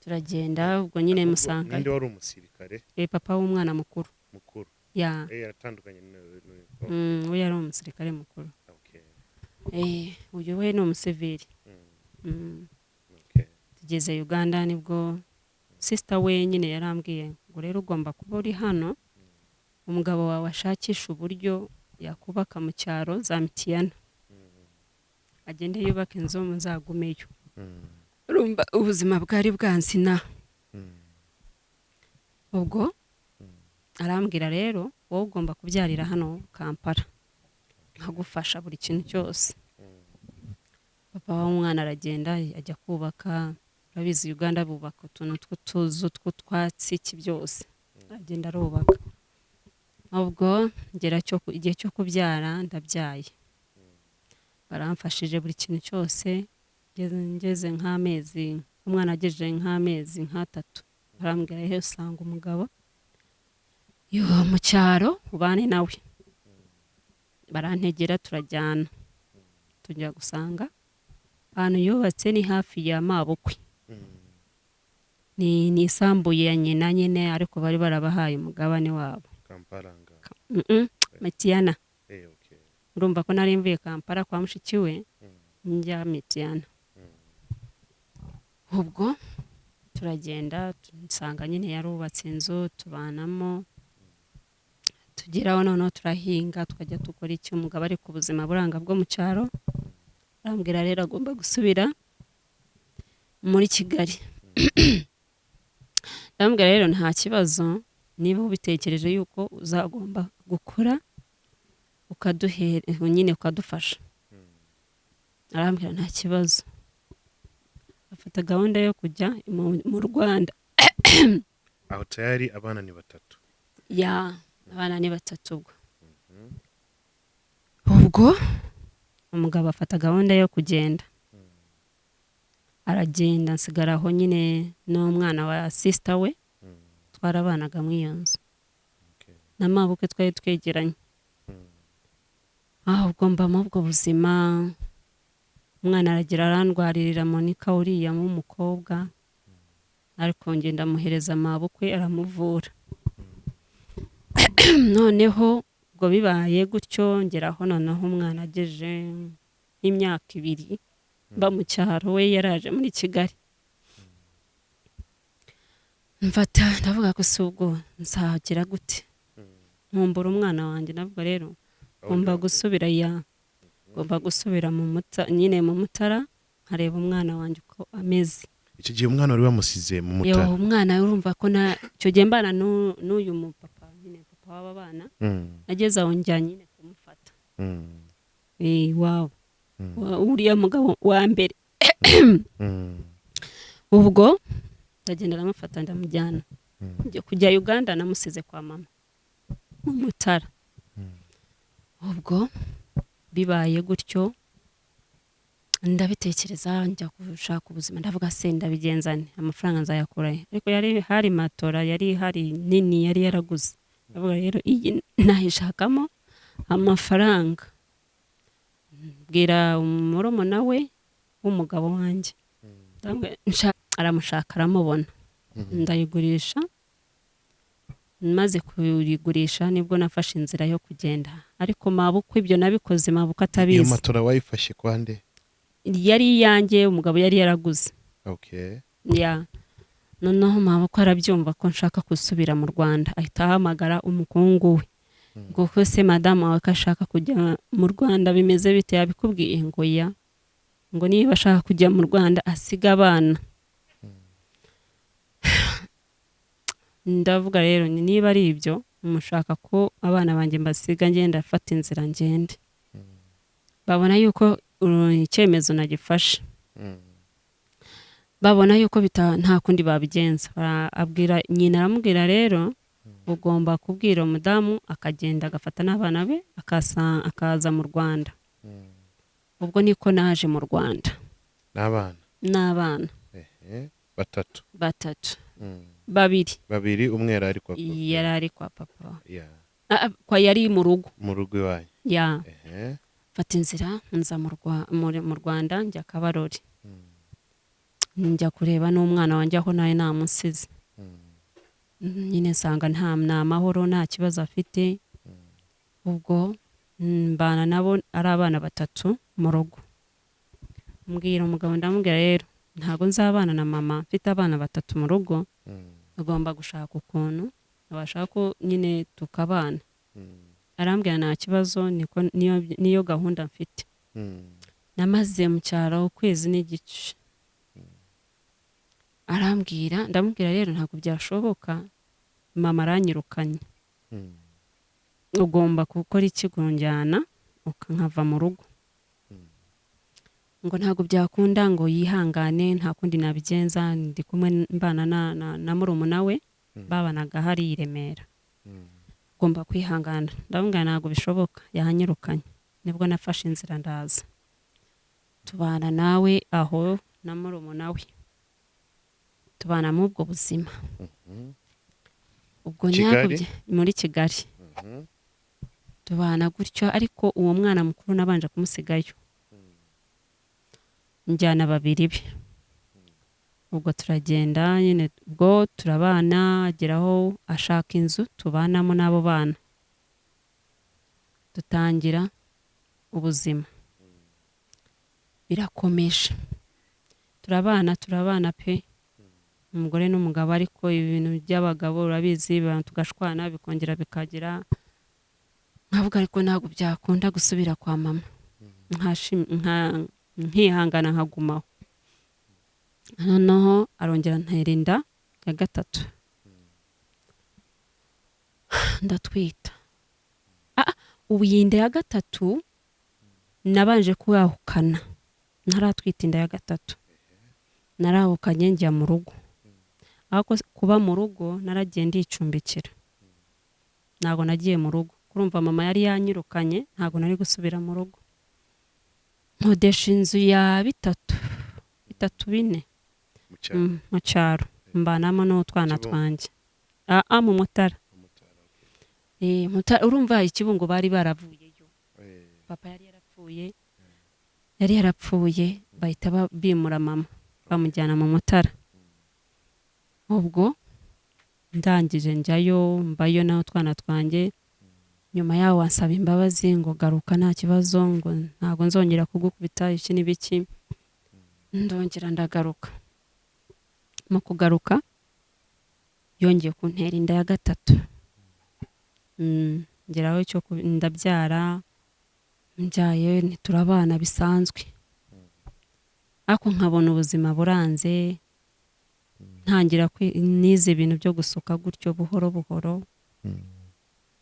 turagenda ubwo nyine musanga ninde wari umusirikare papa w'umwana mukuru ya yaratandukanye we yari umusirikare mukuru uyu we ni umuseveri tugeze Uganda nibwo sister we nyine yarambwiye ngo rero ugomba kuba uri hano umugabo wawe ashakisha uburyo yakubaka mu cyaro za Mitiyana agende yubaka inzu muzagumeyo urumva ubuzima bwari bwansina ubwo arambwira rero wowe ugomba kubyarira hano Kampala nkagufasha buri kintu cyose papa w'umwana aragenda ajya kubaka urabizi Uganda bubaka utuntu tw'utuzu tw'utwatsi byose agenda arubaka ubwo igihe cyo kubyara ndabyaye baramfashije buri kintu cyose ngeze nk'amezi umwana agejeje nk'amezi 3 barambwira he usanga umugabo yo mu cyaro ubane nawe barantegera turajyana tujya gusanga ahantu yubatse ni hafi ya mabukwe ni isambuye ya nyina nyine ariko bari barabahaye umugabane wabo Kamparanga Mitiyana urumva ko nari mvuye Kampala kwa mushiki we njya Mitiyana ubwo turagenda nsanga nyine yarubatse inzu tubanamo tugeraho noneho turahinga tukajya tukora iki umugabo ari ku buzima buranga bwo mu cyaro arambwira rero agomba gusubira muri Kigali arambwira rero nta kibazo niba ubitekereje yuko uzagomba gukora nyine ukadufasha arambwira nta kibazo afata gahunda yo kujya mu Rwanda aho tayari abana ni 3 ya abana ni 3 ubwo umugabo afata gahunda yo kugenda aragenda nsigaraho nyine n'umwana wa sister we twarabanaga mu iyo nzu n'amabukwe twari twegeranye ubwo mbamo ubwo buzima umwana aragira arandwaririra Monica uriya mu mukobwa ariko ngenda muhereza amabukwe aramuvura noneho ubwo bibaye gutyo ngeraho noneho umwana ageje imyaka 2 mba mu cyaro we yaraje muri Kigali mfata ndavuga ko subwo nzagira gute nkumbura umwana wanjye navuga rero ngomba gusubira mu nyine mu Mutara nkareba umwana wanjye uko ameze. icyo gihe umwana wari wamusize mu Yo Mutara. umwana urumva ko na cyo gihe mbana n'uyu mupapa nyine papa w'aba bana nageze aho njya nyine kumufata wow uriya mugabo wa mbere ubwo ndagenda ndamufata ndamujyana kujya Uganda namusize kwa mama mu Mutara. Ubwo bibaye gutyo ndabitekereza njya gushaka ubuzima ndavuga se ndabigenzane amafaranga nzayakurahe, ariko yari hari matora yari hari nini yari yaraguze. Ndavuga rero iyi nahishakamo amafaranga. Bwira umurumuna we w'umugabo wanjye aramushaka aramubona ndayigurisha. Maze kuyigurisha nibwo nafashe inzira yo kugenda, ariko mabukwe ibyo nabikoze mabukwe atabizi. Iyo matora wayifashe kwande? Yari iyanjye umugabo yari yaraguze. Okay. Ya noneho mabukwe arabyumva ko nshaka gusubira mu Rwanda, ahita ahamagara umukungu we ngo ko se madame wawe kashaka kujya mu Rwanda bimeze bite? Yabikubwiye? Ngo ya, ngo niba ashaka kujya mu Rwanda asiga abana. Ndavuga rero niba ari ibyo mushaka ko abana banjye mbasiga ngenda afata inzira ngende. Babona yuko icyemezo nagifashe, babona yuko nta kundi babigenza. Abwira nyina aramubwira rero ugomba kubwira umudamu akagenda agafata n'abana be akaza mu Rwanda. Ubwo niko naje mu Rwanda n'abana batatu. Babiri umwe yari kwa papa kwa yari mu rugo iwanyu. Ya fata inzira nza mu Rwanda njya Kabarore, njya kureba n'umwana wanjye aho nawe namusize. Nyine nsanga nta mahoro nta kibazo afite. Ubwo mbana nabo ari abana batatu mu rugo. Mbwira umugabo ndamubwira rero ntago nzabana na mama mfite abana batatu mu rugo, ugomba gushaka ukuntu abashaka ko nyine tukabana. Arambwira nta kibazo niyo gahunda mfite. Namaze mu cyaro ukwezi n'igice. Arambwira ndamubwira rero ntabwo byashoboka, mama aranyirukanye, ugomba gukora ikigunjyana ukankava mu rugo. Ngo ntabwo byakunda, ngo yihangane nta kundi nabigenza. Ndi kumwe mbana na murumuna we babanaga hari i Remera, ugomba kwihangana. Ndamubwira ntabwo bishoboka, yahanyirukanye. Nibwo nafashe inzira ndaza tubana nawe aho na murumuna we, tubana mu ubwo buzima. Ubwo nyakubye muri Kigali tubana gutyo, ariko uwo mwana mukuru nabanje kumusigayo, njyana babiri be. Ubwo turagenda nyine, ubwo turabana ageraho ashaka inzu tubanamo n'abo bana, dutangira ubuzima birakomeje. Turabana pe, umugore n'umugabo, ariko ibintu by'abagabo urabizi tugashwana bikongera bikagira. Nkavuga ariko ntabwo byakunda gusubira kwa mama, nkihangana nkagumaho. Noneho arongera antera inda ya gatatu, ndatwita. Ubu iyi nda ya gatatu nabanje kuyahukana, ntaratwita inda ya gatatu. Narahukanye njya mu rugo, ariko kuba mu rugo naragiye ndicumbikira, ntabwo nagiye mu rugo. Kurumva mama yari yanyirukanye, ntabwo nari gusubira mu rugo. Nkodesha inzu ya bitatu bine mu cyaro, mbanamo n'utwana twanjye mu Mutara. Urumva Ikibungo bari baravuyeyo, papa yari yarapfuye bahita bimura mama bamujyana mu Mutara. Ubwo ndangije njyayo mbayo n'utwana twanjye. Nyuma yaho wasaba imbabazi ngo garuka nta kibazo, ngo ntabwo nzongera kugukubita iki n'ibiki. Ndongera ndagaruka. Mu kugaruka yongeye kuntera inda ya gatatu. Ngeraho cyo ndabyara, mbyaye ntiturabana bisanzwe. ariko nkabona ubuzima buranze ntangira nize ibintu byo gusuka gutyo buhoro buhoro.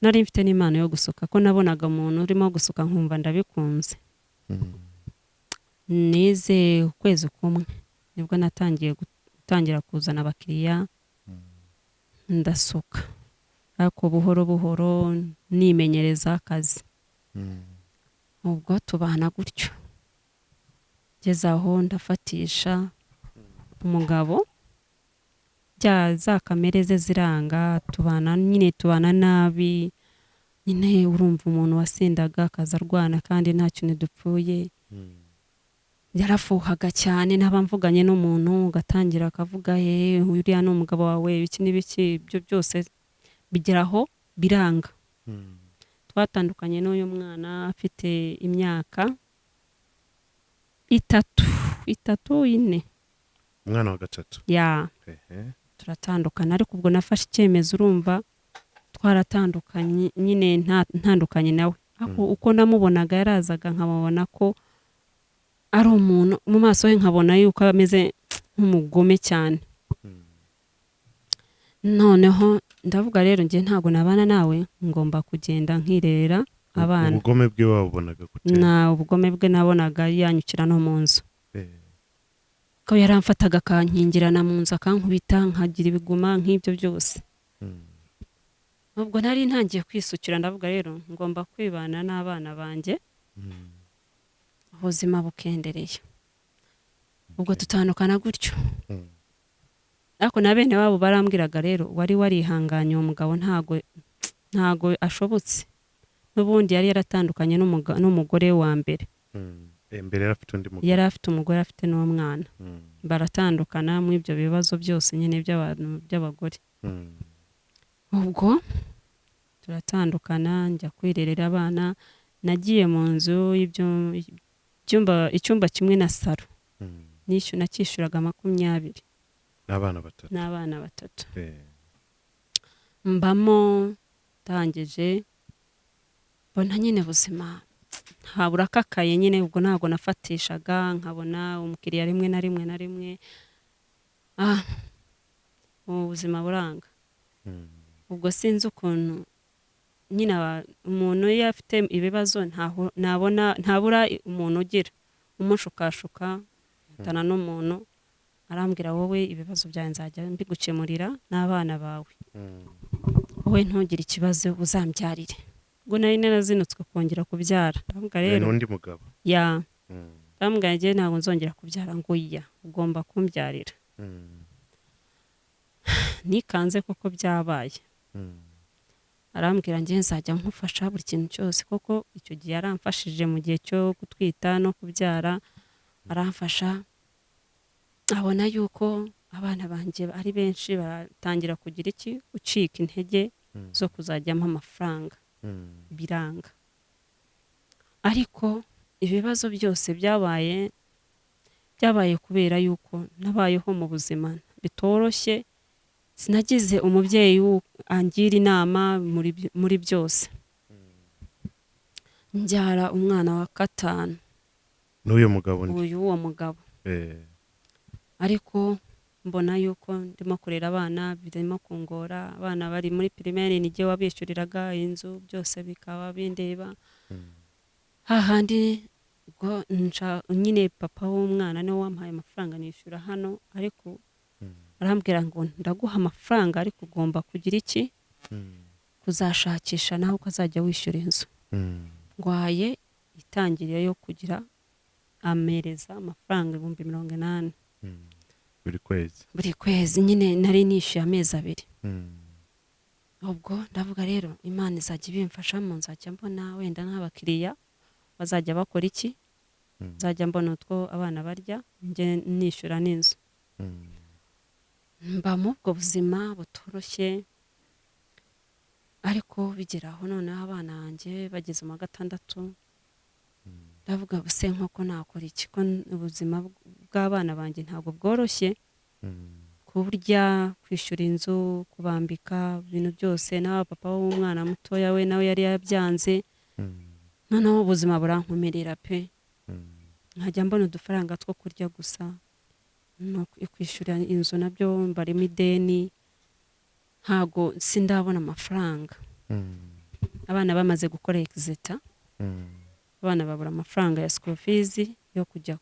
Nari mfite n'Imana yo gusuka ko nabonaga umuntu urimo gusuka nkumva ndabikunze. Nize ukwezi kumwe nibwo gutangira kuzana abakiriya ndasuka, ariko buhoro buhoro nimenyereza akazi. Ubwo tubana gutyo ngeze aho ndafatisha umugabo za kamere ze ziranga, tubana nabi nyine. Urumva umuntu wasendaga akaza arwana kandi nta kintu dupfuye, yarafuhaga cyane. N'abamvuganye n'umuntu ugatangira akavuga uriya ni umugabo wawe iki n'ibiki, ibyo byose bigeraho biranga. Twatandukanye n'uyu mwana afite imyaka 3 umwana wa gatatu ya turatandukana, ariko ubwo nafashe icyemezo. Urumva twaratandukanye nyine ntandukanye nawe, uko namubonaga yarazaga nkabona ko ari umuntu mu maso he, nkabona yuko ameze nk'umugome cyane. Noneho ndavuga rero ngiye ntago nabana nawe, ngomba kugenda nkirerera abana. Ubugome bwe wabonaga gute? Ubugome bwe nabonaga yanyukira no mu nzu, ko yaramfataga akankingirana mu nzu akankubita, nkagira ibiguma nk'ibyo byose. Ubwo nari ntangiye kwisukira, ndavuga rero ngomba kwibana n'abana banjye, ubuzima bukendereye. Ubwo tutandukana gutyo, ariko na bene wabo barambwiraga rero wari warihanganye, uwo mugabo ntago ashobotse. N'ubundi yari yaratandukanye n'umugore wa mbere. Mbere yari afite umugore, afite n'umwana. Baratandukana mu ibyo bibazo byose nyine by'abagore. Ubwo turatandukana, njya kwirerera abana. Nagiye mu nzu icyumba kimwe na saro, nakishyuraga 20. N'abana batatu. Mbamo ndangije mbona nyine ubuzima ntabura akakaye nyine. Ubwo ntabwo nafatishaga, nkabona umukiriya rimwe na rimwe ubuzima buranga. Ubwo sinzi ukuntu nyine umuntu iyo afite ibibazo ntabura umuntu ugira umushukashuka. Ntana n'umuntu arambwira, wowe ibibazo byawe nzajya mbigukemurira n'abana bawe, wowe ntugire ikibazo uzambyarire. Ubwo nari narazinutswe kongera kubyara. Ndavuga rero n'undi mugabo ndambwira ngiye ntabwo nzongera kubyara, ngo ugomba kumbyarira. Nikanze koko byabaye. Arambwira ngiye nzajya nkufasha buri kintu cyose, koko icyo gihe yaramfashije mu gihe cyo gutwita no kubyara, aramfasha. Abona yuko abana banjye ari benshi, batangira kugira gucika intege zo kuzajyamo amafaranga. Biranga. Ariko ibibazo byose byabaye kubera yuko nabayeho mu buzima bitoroshye. Sinagize umubyeyi angira inama muri byose. Njyara umwana wa 5 n'uyu mugabo uwo mugabo. Ariko mbona yuko ndimo kurera abana birimo kungora. Abana bari muri primaire nijye wabishyuriraga inzu, byose bikaba bindeba. Hahandi ubwo nyine papa w'umwana niwe wampaye amafaranga nishyura hano, ariko arambwira ngo ndaguha amafaranga, ariko ugomba kugira kuzashakisha naho ukazajya wishyura inzu. Ngwaye itangiriye yo kugira amereza amafaranga 80,000 buri kwezi nyine. Nari nishyuye amezi 2. Ubwo ndavuga rero Imana izajya ibimfashamo, nzajya mbona wenda n'abakiriya bazajya bakora nzajya mbona utwo abana barya, nge nishyura n'inzu. Mba mu bwo buzima butoroshye, ariko bigeraho noneho abana banjye bageze mu 6. Ndavuga buse nk'uko nakora ko ubuzima bw'abana banjye ntabwo bworoshye. Kurya, kwishyura inzu, kubambika, ibintu byose. Na papa w'umwana mutoya we nawe yari yabyanze. Noneho ubuzima burankomerera pe. nkajya mbona udufaranga two kurya gusa no kwishyura inzu nabyo mbarimo ideni ntago sindabona amafaranga abana bamaze gukora exita abana babura amafaranga ya school fees yo kujya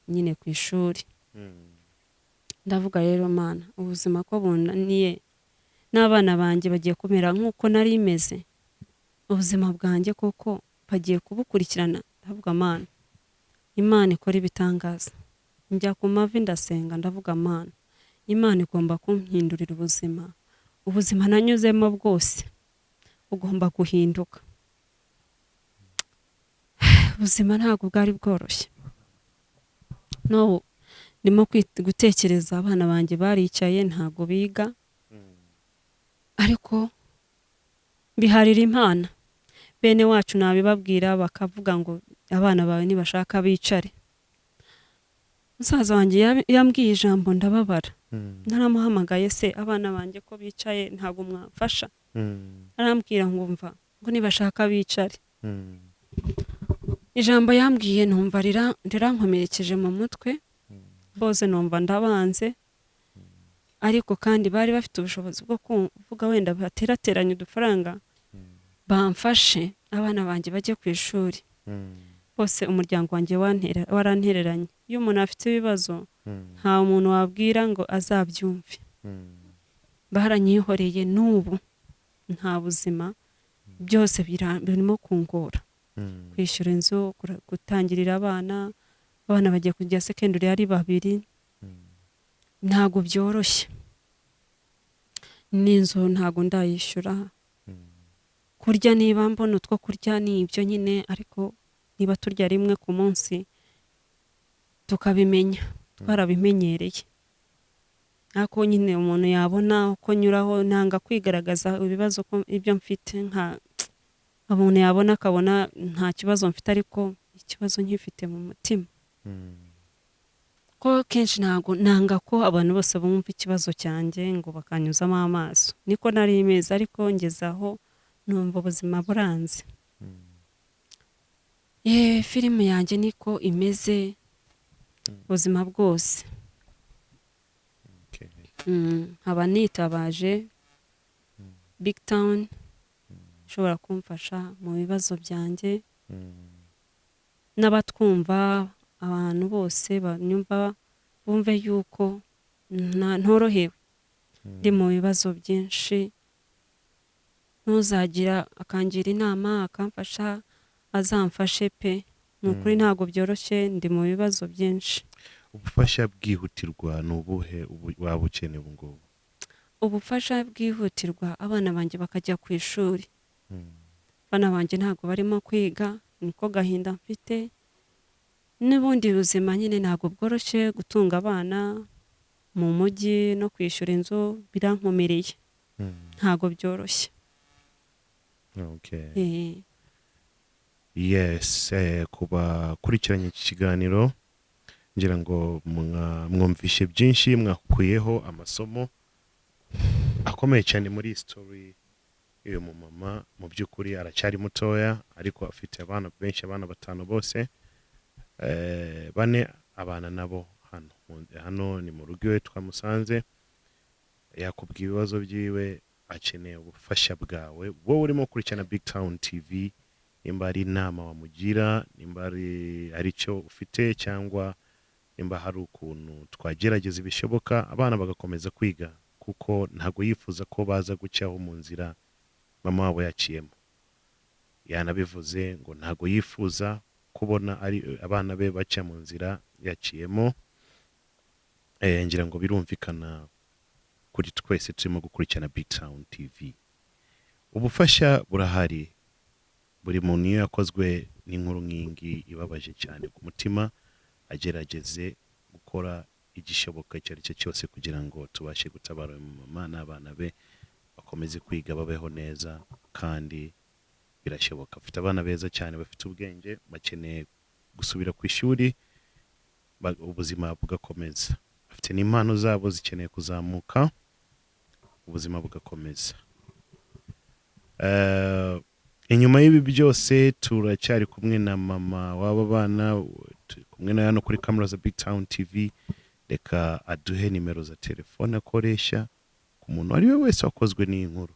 nyine ku ishuri ndavuga rero mana ubuzima ko bunaniye n'abana banjye bagiye kumera nk'uko nari meze ubuzima bwanjye koko bagiye kubukurikirana ndavuga mana Imana ikora ibitangaza njya ku mavi ndasenga ndavuga mana Imana igomba kumpindurira ubuzima nanyuzemo bwose ugomba guhinduka ubuzima ntabwo bwari bworoshye no ndimo gutekereza abana banjye baricaye ntabwo biga ariko biharira Imana bene wacu nabibabwira bakavuga ngo abana bawe nibashaka bicare musaza wanjye yambwiye ijambo ndababara naramuhamagaye se abana banjye ko bicaye ntabwo mwafasha arambwira ngo mva ngo nibashaka bicare ijambo yambwiye numva rirankomerekeje mu mutwe bose numva ndabanze ariko kandi bari bafite ubushobozi bwo kuvuga wenda baterateranya udufaranga bamfashe abana banjye bajye ku ishuri bose umuryango wanjye warantereranye iyo umuntu afite ibibazo nta muntu wabwira ngo azabyumve baranyihoreye n'ubu nta buzima byose birimo kungora kwishyura inzu gutangirira abana bagiye kujya secondary ari 2 ntago byoroshye n'inzu ntago ndayishyura kurya niba mbona utwo kurya ni ibyo nyine ariko niba turya rimwe ku munsi tukabimenya twarabimenyereye ako nyine umuntu yabona uko nyuraho nanga kwigaragaza ibibazo ibyo mfite nka umuntu yabona akabona nta kibazo mfite ariko ikibazo nkifite mu mutima ko kenshi nanga ko abantu bose bumva ikibazo cyanjye ngo bakanyuzamo amaso niko nari imeze ariko ngezaho numva ubuzima buranze filime yanjye niko imeze ubuzima bwose nkaba nitabaje BigTown ushobora kumfasha mu bibazo byanjye n'abatwumva abantu bose banyumva bumve yuko ntorohewe ndi mu bibazo byinshi ntuzagira akangira inama akamfasha azamfashe pe nukuri ntago byoroshye ndi mu bibazo byinshi ubufasha bwihutirwa nubuhe waba ukeneye ngo ubufasha bwihutirwa abana banjye bakajya ku ishuri abana banjye ntago barimo kwiga niko gahinda mfite n'ubundi buzima nyine ntago bworoshye gutunga abana mu mujyi no kwishyura inzu birankomereye ntago byoroshye yes kuba kurikiranye iki kiganiro ngira ngo mwumvishe byinshi mwakuyeho amasomo akomeye cyane muri story uyu mama mu by'ukuri aracyari mutoya ariko afite abana benshi abana 5 bose bane abana nabo hano ni mu rugo twamusanze yakubwiye ibibazo byiwe akeneye ubufasha bwawe wowe urimo kurikirana BigTown TV nimba ari inama wamugira nimba ari cyo ufite cyangwa nimba hari ukuntu twagerageza ibishoboka abana bagakomeza kwiga kuko ntago yifuza ko baza gucyaho mu nzira mama wabo yaciyemo yanabivuze ngo ntago yifuza kubona ari abana be baca mu nzira yaciyemo ngira ngo birumvikana kuri twese turimo gukurikirana BigTown TV ubufasha burahari buri muntu yakozwe n'inkuru nkingi ibabaje cyane ku mutima agerageze gukora igishoboka icyo ari cyo cyose kugira ngo tubashe gutabara mama n'abana be bakomeze kwiga babeho neza kandi birashoboka afite abana beza cyane bafite ubwenge bakeneye gusubira ku ishuri ubuzima bugakomeza afite n'impano zabo zikeneye kuzamuka ubuzima bugakomeza inyuma y'ibi byose turacyari kumwe na mama w'aba bana, turi kumwe na hano kuri kamera za BigTown TV. Reka aduhe nimero za telefone akoresha ku muntu ari we wese wakozwe n'iyi nkuru.